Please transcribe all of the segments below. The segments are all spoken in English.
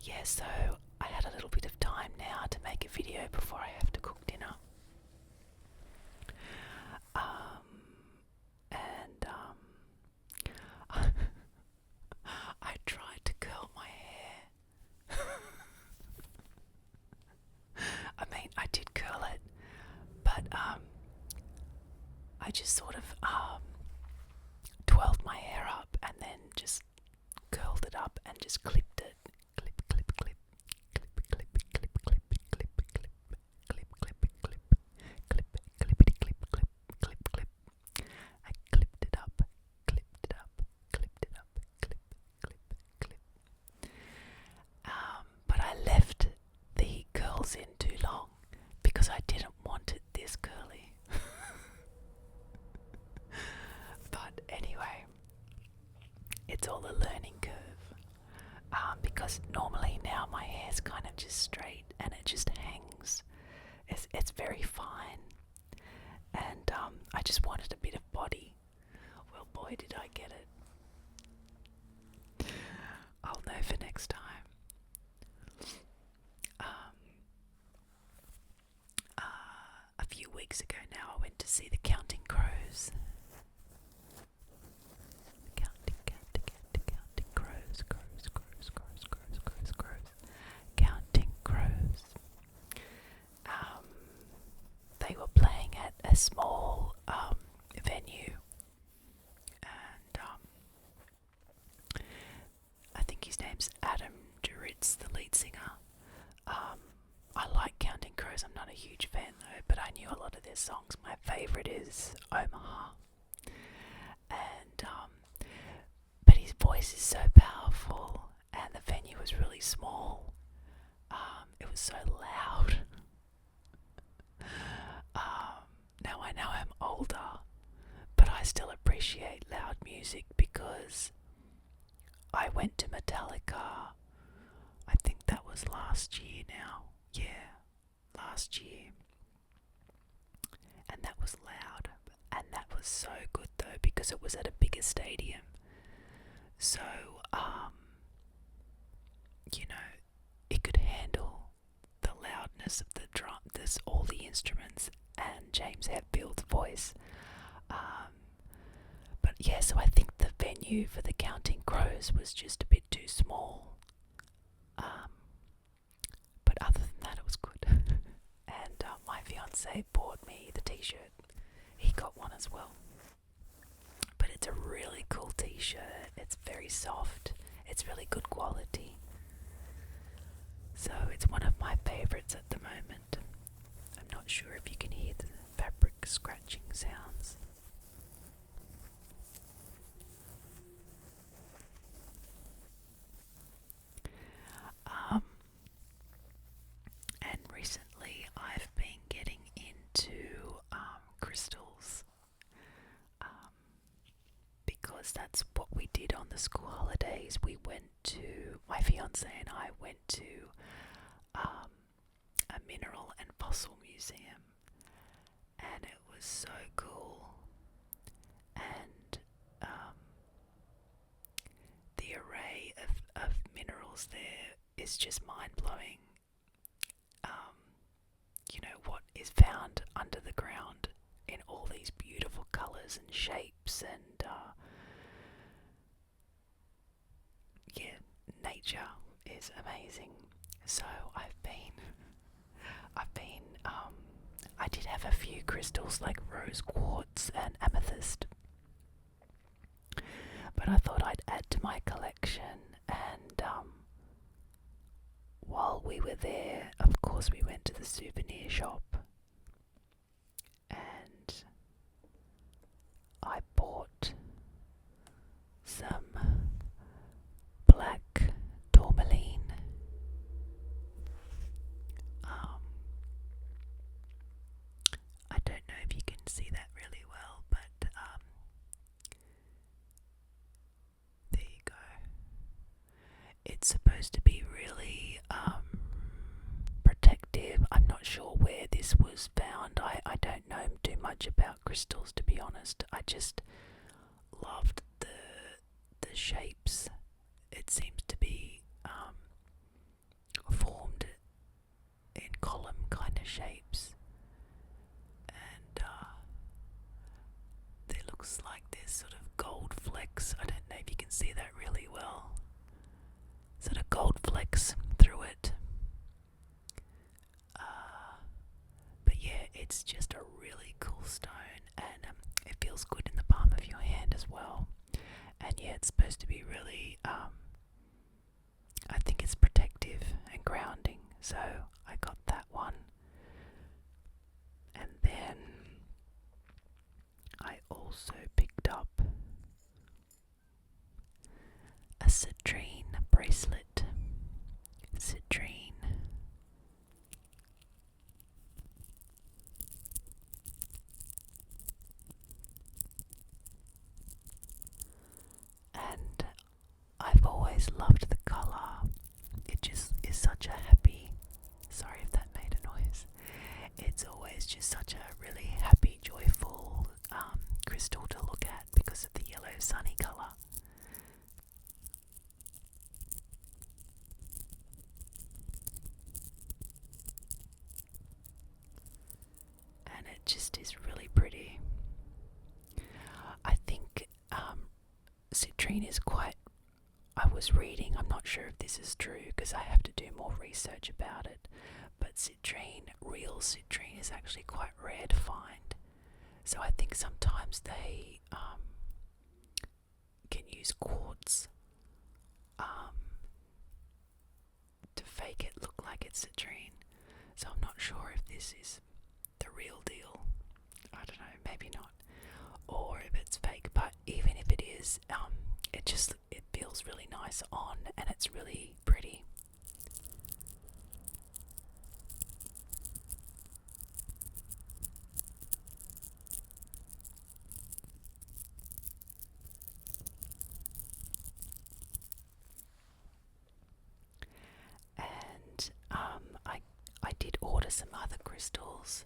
yeah, so I had a little bit of time now to make a video before I have to cook dinner. And I tried to curl my hair. I mean, I did curl it, but I just sort of twirled my hair up and then just curled it up and just clipped it. Clip, clip, clip, clip, clip, clip, clip, clip, clip, clip, clip, clip, clip, clippity, clip, clip, clip, clip. I clipped it up, clipped it up, clipped it up, clip, clip, clip. But I left the curls in too long because I didn't want it this curly. But anyway, it's all a learning curve. Because normally now my hair's kind of just straight and it just hangs. It's very fine. And I just wanted a bit of body. Well, boy, did I get it. I'll know for next time. A few weeks ago now, I went to see the Counting Crows. Counting crows, crows, crows, crows, crows, crows, crows. Counting crows. They were playing at a small venue, and I think his name's Adam Duritz, the lead singer. I like Counting Crows. I'm not a huge fan though, but I knew a lot of their songs. My favourite is Omaha, and but his voice is so powerful, and the venue was really small. It was so loud. Now I know I'm older, but I still appreciate loud music because I went to Metallica. I think that was last year now. Yeah, last year. And that was loud. And that was so good though because it was at a bigger stadium. So, it could handle the loudness of the drum, all the instruments, and James Hetfield's voice. But yeah, so I think the venue for the Counting Crows was just a bit too small. But other than that, it was good. And my fiance bought me the t-shirt. He got one as well. But it's a really cool t-shirt. It's very soft. It's really good quality. So it's one of my favourites at the moment. I'm not sure if you can hear the fabric scratching sounds. And recently I've been getting into crystals. Because that's what we did on the school holidays. My fiance and I went to a mineral and fossil museum, and it was so cool. And the array of minerals there is just mind-blowing. What is found under the ground in all these beautiful colours and shapes, and nature is amazing. So I did have a few crystals like rose quartz and amethyst, but I thought I'd add to my collection. And while we were there, of course, we went to the souvenir shop, and I bought some black tourmaline. I don't know if you can see that really well, but there you go. It's supposed to be really protective. I'm not sure where this was found. I don't know too much about crystals, to be honest. I just loved the shapes. It seems to be see that really well. Sort of gold flecks through it. But yeah, it's just a really cool stone, and it feels good in the palm of your hand as well. And yeah, it's supposed to be really, I think it's protective and grounding, so I got that one. And then I also picked up a citrine bracelet. Citrine. And I've always loved the colour. It just is such a happy, sorry if that made a noise. It's always just such a really happy, joyful crystal to look at because of the yellow sunny colour. And it just is really pretty. I think citrine is quite, I was reading, I'm not sure if this is true because I have to do more research about it, but citrine, real citrine, is actually quite rare to find. So I think sometimes they can use quartz to fake it look like it's citrine. So I'm not sure if this is the real deal. I don't know, maybe not. Or if it's fake, but even if it is, it feels really nice on, and it's really pretty. And I did order some other crystals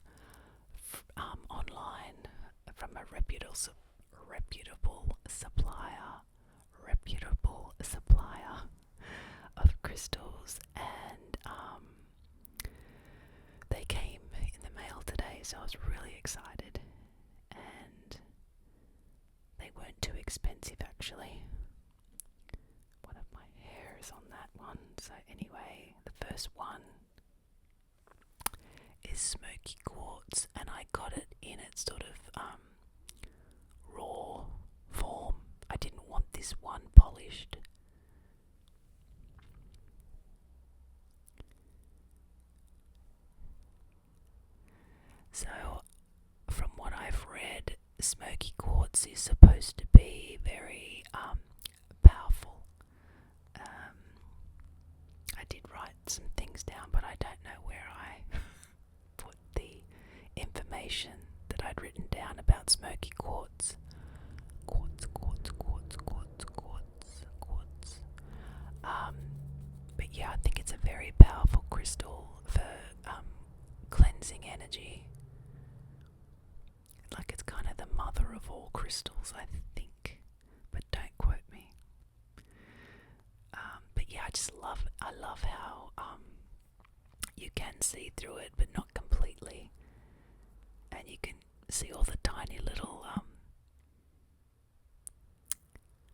online from a reputable supplier of crystals, and they came in the mail today, so I was really excited, and they weren't too expensive actually. One of my hairs on that one. So anyway, the first one is smoky quartz, and I got it in its sort of raw form. I didn't want this one polished. So from what I've read, smoky quartz is supposed to be very powerful. I did write some things down, but I don't know where I put the information that I'd written down about smoky quartz. Quartz. But yeah, I think it's a very powerful crystal for cleansing energy. Like, it's kind of the mother of all crystals, I think, but don't quote me. But yeah, I love how you can see through it, but not completely, and you can see all the tiny little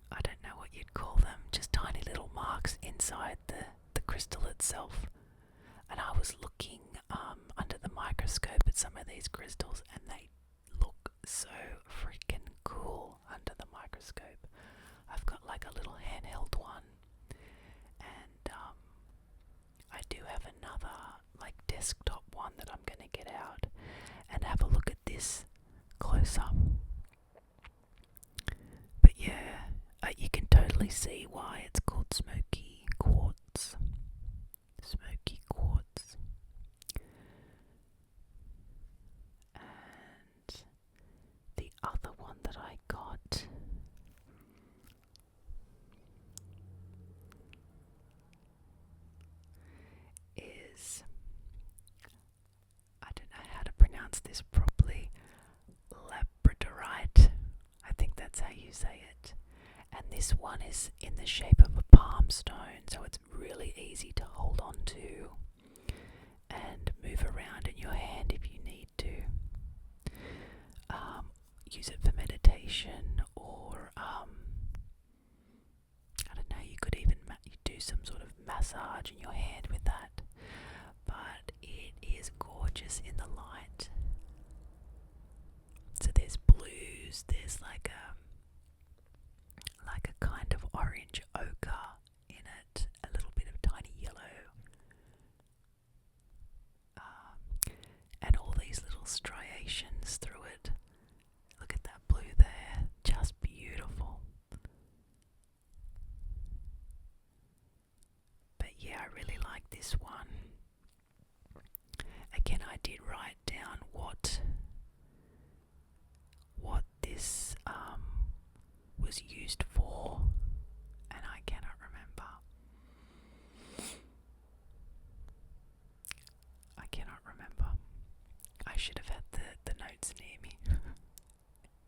I don't know what you'd call them, just tiny little marks inside the crystal itself. And I was looking under the microscope at some of these crystals, and they look so freaking cool under the microscope. I've got like a little handheld one, and I do have another like desktop one that I'm going to get out and have a look at this closer. But yeah, you can totally see why it's called smoky quartz. Smoky quartz. And the other one that I got is, I don't know how to pronounce this properly, labradorite. I think that's how you say it. And this one is in the shape of a palm stone, so it's really easy to hold on to and move around in your hand if you need to. Use it for meditation, or do some sort of massage in your hand with that. But it is gorgeous in the light. So there's blues, there's like a kind of orange ochre in it, a little bit of tiny yellow, and all these little striations through it. Look at that blue there, just beautiful. But yeah, I really like this one. Again, I did write down what this was used for, and I cannot remember. I should have had the notes near me.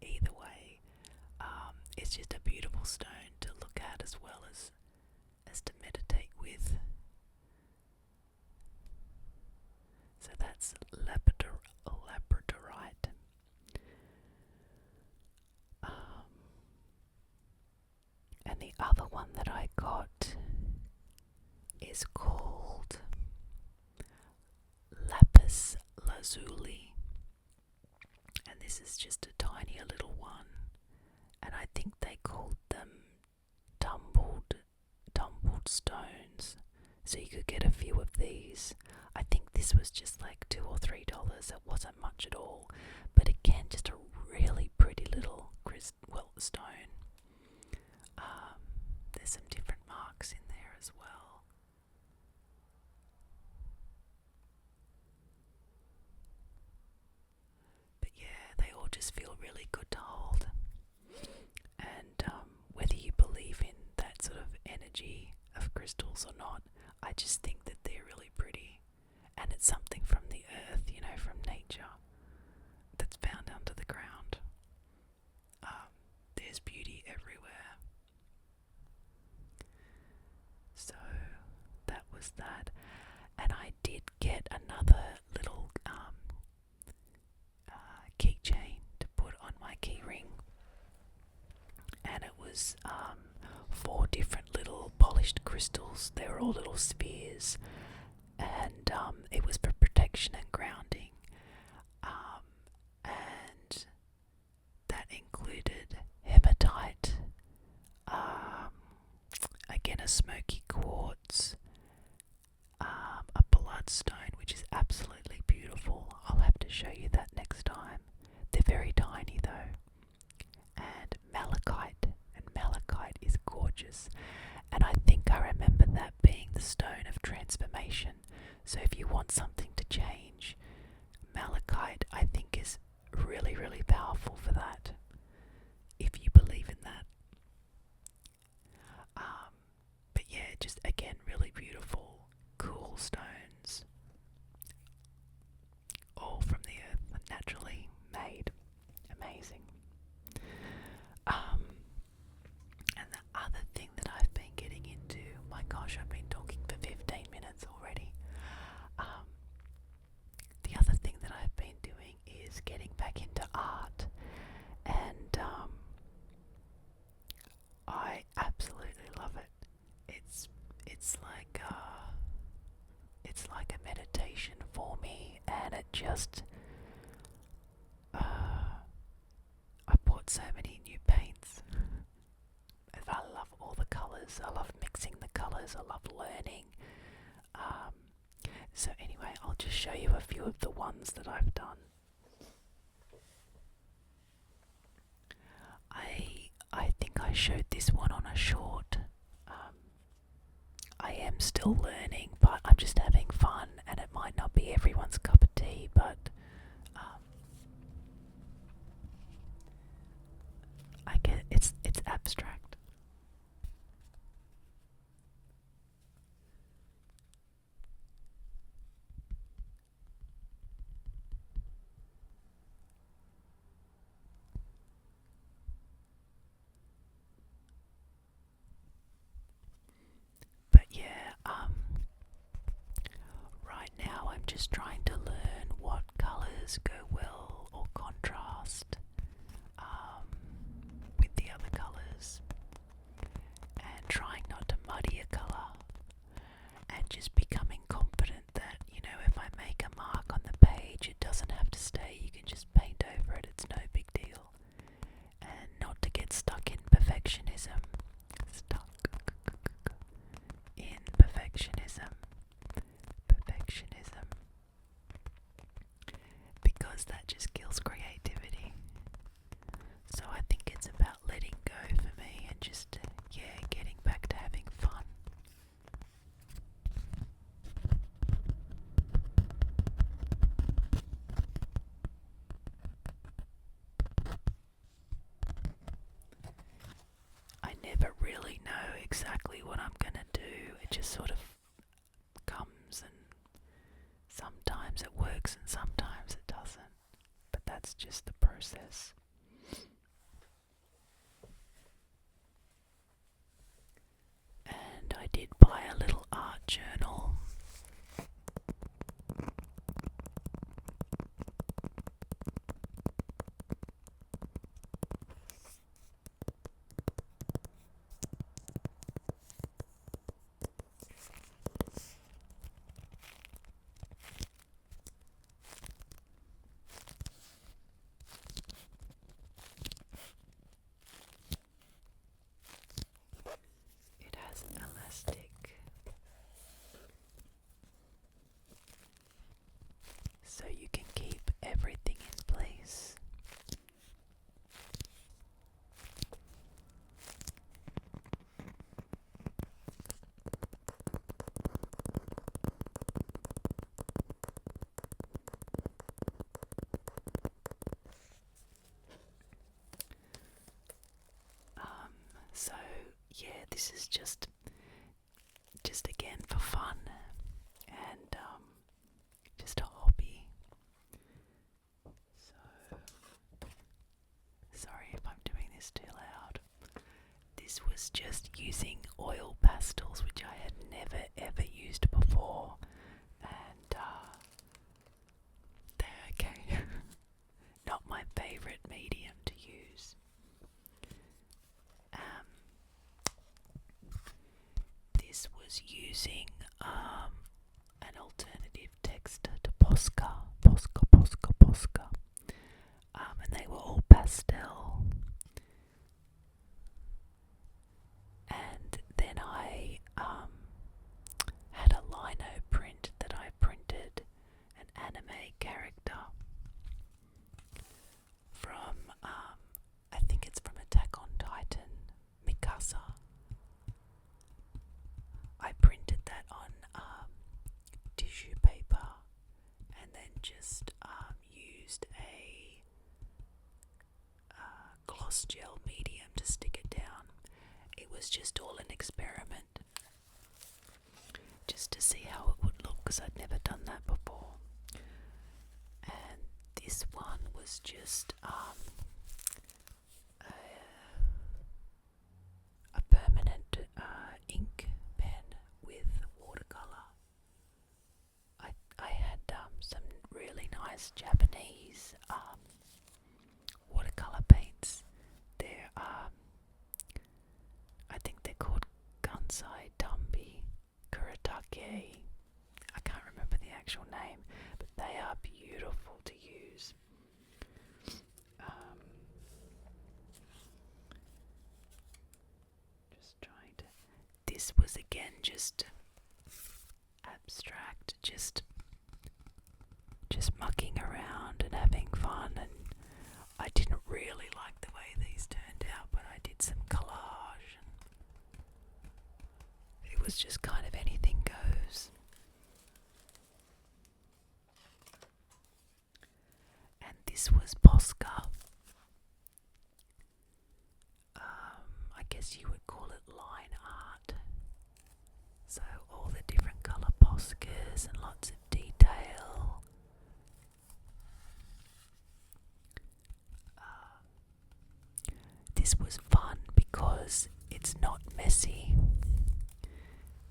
Either way, it's just a beautiful stone to look at as well as to meditate with. So that's labradorite. And the other one that I got is called lapis lazuli, and this is just a tiny little one, and I think they called them tumbled stones, so you could get a few of these. I think this was just like $2 or $3. It wasn't much at all, but again, just a really pretty little stone. There's some different marks in there as well. But yeah, they all just feel really good to hold. And whether you believe in that sort of energy of crystals or not, I just think that they're really pretty. And it's something from the earth, from nature, that's found under the ground. There's beauty everywhere. So that was that. And I did get another little keychain to put on my key ring, and it was 4 different little polished crystals. They were all little spheres, and it was for protection and grounding, and that included hematite, again a smoky quartz, a bloodstone, which is absolutely beautiful. I'll have to show you that next time. They're very tiny though. And malachite is gorgeous. And I think I remember that being the stone of transformation. So if you want something to change, malachite I think is really, really powerful for that, if you believe in that. But yeah, just again, really beautiful, cool stones, all from the earth, naturally made. Amazing. And the other thing that I've been getting into, my gosh, I've been talking for 15 minutes already. The other thing that I've been doing is getting back into art, and I absolutely love it. It's like a meditation for me, and it just I bought so many new paints. I love all the colours. I love mixing the colours. I love learning. So anyway, I'll just show you a few of the ones that I've done. I think I showed this one on a short. I am still learning, but I'm just having fun, and it might not be everyone's cup of tea, but I get it's abstract. But yeah, right now I'm just trying to learn what colours go well or contrast with the other colours. because that just kills creativity. So I think it's about letting go for me and just, yeah, getting back to having fun. I never really know exactly what I'm gonna do. It just sort of comes, and sometimes it works and sometimes it doesn't. But that's just the process. And I did buy a little art journal. It has elastic, so you can keep everything in place. So yeah, this is just again for fun and just a hobby. So sorry if I'm doing this too loud. This was just using oil pastels, which I had never ever used before, and they're okay. Not my favourite medium to use. This was using an alternative texture to Posca, and they were all pastel. And then I had a lino print that I printed an anime character from, I think it's from Attack on Titan, Mikasa. I printed that on tissue paper and then just used a gloss gel medium to stick it down. It was just all an experiment, just to see how it would look, because I'd never done that before. And this one was just a permanent ink pen with watercolor. I had some really nice Japanese watercolor paints. They're I think they're called Kansai Tambi Kuretake. I can't remember the actual name, but they are beautiful to use. Just trying to. This was again just abstract, just mucking around and having fun, and I didn't really like the way these turned out, but I did some collage, and it was just kind of anything goes. And this was Posca. I guess you would call it line art. So all the different colour Poscas and lots of detail. This was fun because it's not messy.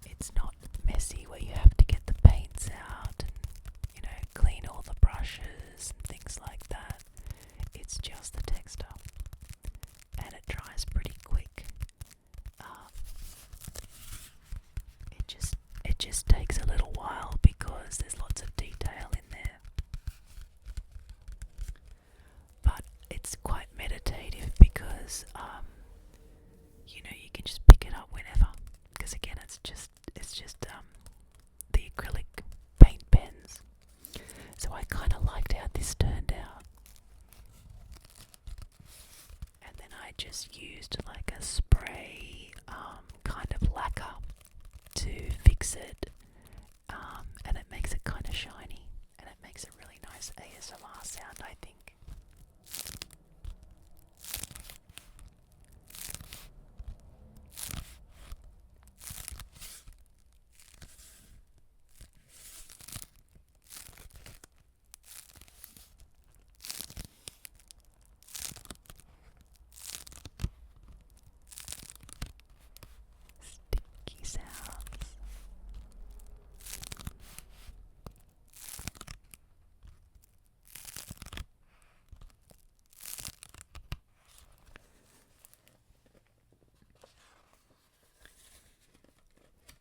It's not messy where you have to get the paints out and, clean all the brushes and things like that. It's just the texture, and it dries pretty quick. It just takes a little while because there's lots of detail in there. But it's quite meditative because you can just pick it up whenever. Because again, it's just just used like a spray kind of lacquer to fix it, and it makes it kind of shiny, and it makes a really nice ASMR sound, I think. Sticky sounds.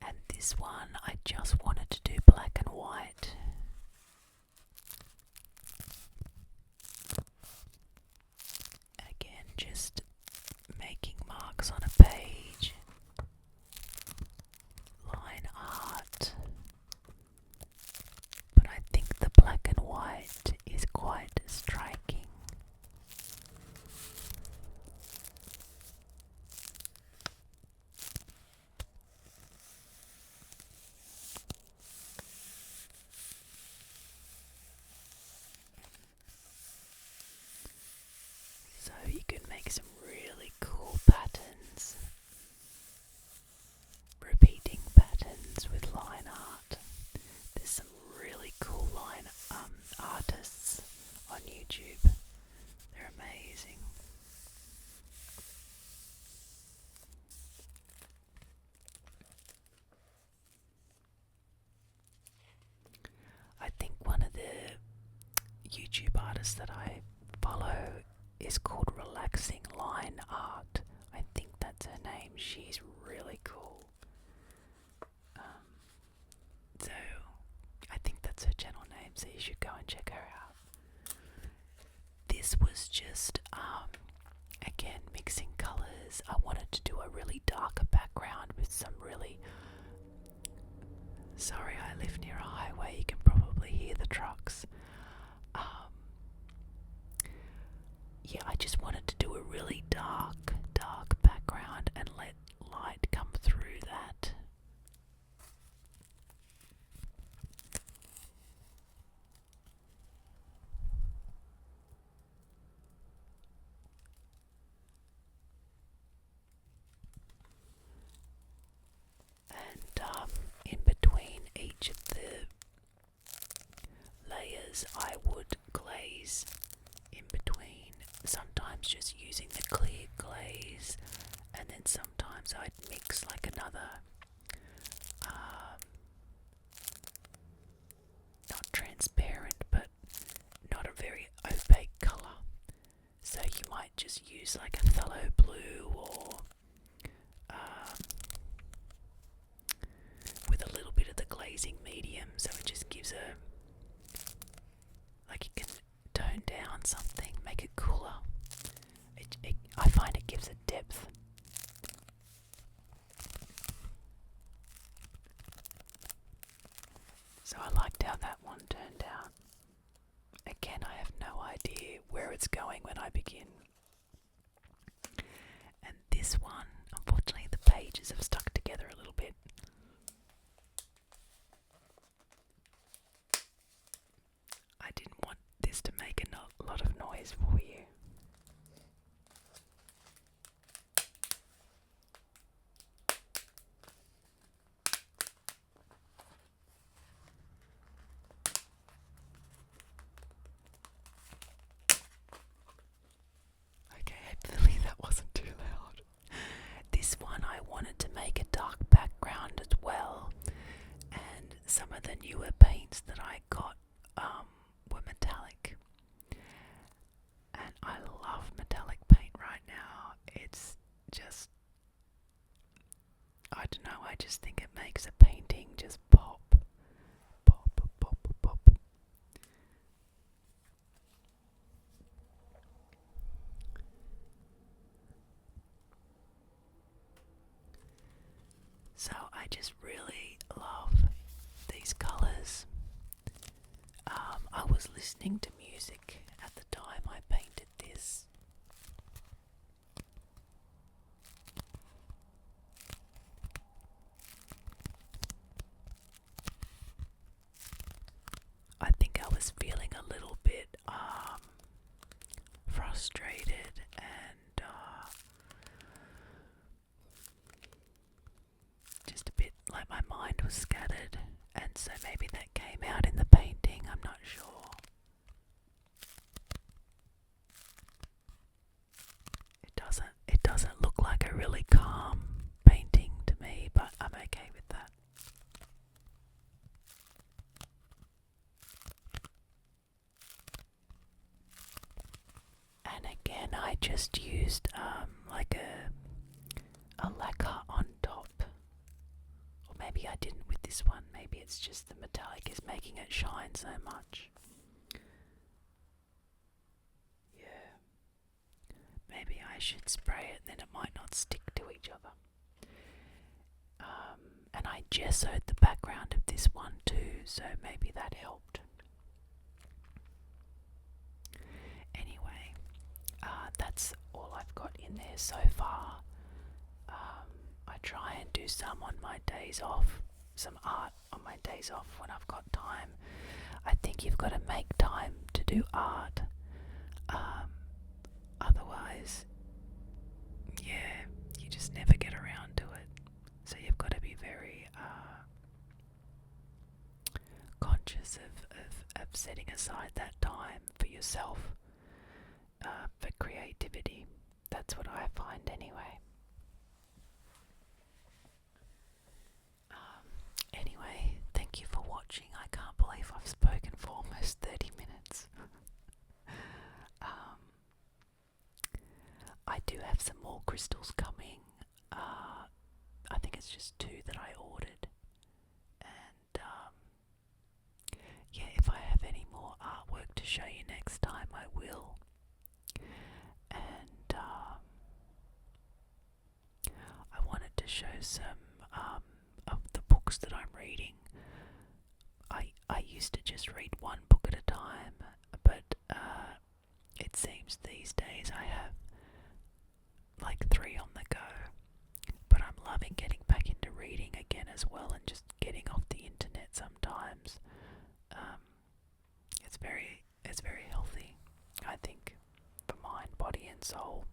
And this one, I just wanted to do black and white. Again, just making marks on a page. Line art. But I think the black and white is quite striking. So you can make some really cool patterns, repeating patterns with line art. There's some really cool line artists on YouTube. They're amazing. I think one of the YouTube artists that I follow is called Relaxing Line Art. I think that's her name. She's really cool. So I think that's her channel name, so you should go and check her out. This was just again mixing colours. I wanted to do a really darker background with some really... Sorry, I live near a highway, you can probably hear the trucks. Yeah, I just wanted to do a really dark background and let light come through that. And in between each of the layers I would glaze in between, sometimes just using the clear glaze, and then sometimes I'd mix like another not transparent but not a very opaque colour. So you might just use like a phthalo blue or with a little bit of the glazing medium, so it just gives a... like you can tone down something, make it cooler. I find it gives it depth. So I liked how that one turned out. Again, I have no idea where it's going when I begin. And this one, unfortunately the pages have stuck together a little bit. I didn't want this to make a lot of noise for you. Okay, hopefully that wasn't too loud. This one I wanted to make a dark background as well, and some of the newer paints that I got were metallic, and I love metallic paint right now. It's just, I don't know, I just think it makes a painting just pop, pop, pop, pop. So I just really love these colours. I was listening to music at the time I painted this, frustrated and just a bit like my mind was scattered, and so maybe that came out in the painting, I'm not sure. It doesn't look like a really calm painting to me, but I'm okay with that. And again, I just used like a lacquer on top. Or maybe I didn't with this one. Maybe it's just the metallic is making it shine so much. Yeah. Maybe I should spray it, then it might not stick to each other. And I gessoed the background of this one too, so maybe that helped. Anyway, that's all I've got in there so far. I try and do some on my days off, some art on my days off when I've got time. I think you've got to make time to do art. Otherwise, yeah, you just never get around to it. So you've got to be very conscious of setting aside that time for yourself, for creativity. That's what I find anyway. Anyway, thank you for watching. I can't believe I've spoken for almost 30 minutes. I do have some more crystals coming. I think it's just 2 that I ordered. And yeah, if I have any more artwork to show you next time, I will. And I wanted to show some of the books that I'm reading. I used to just read one book at a time, but it seems these days I have like 3 on the go. But I'm loving getting back into reading again as well, and just getting off the internet sometimes. It's very healthy, I think, for mind, body and soul.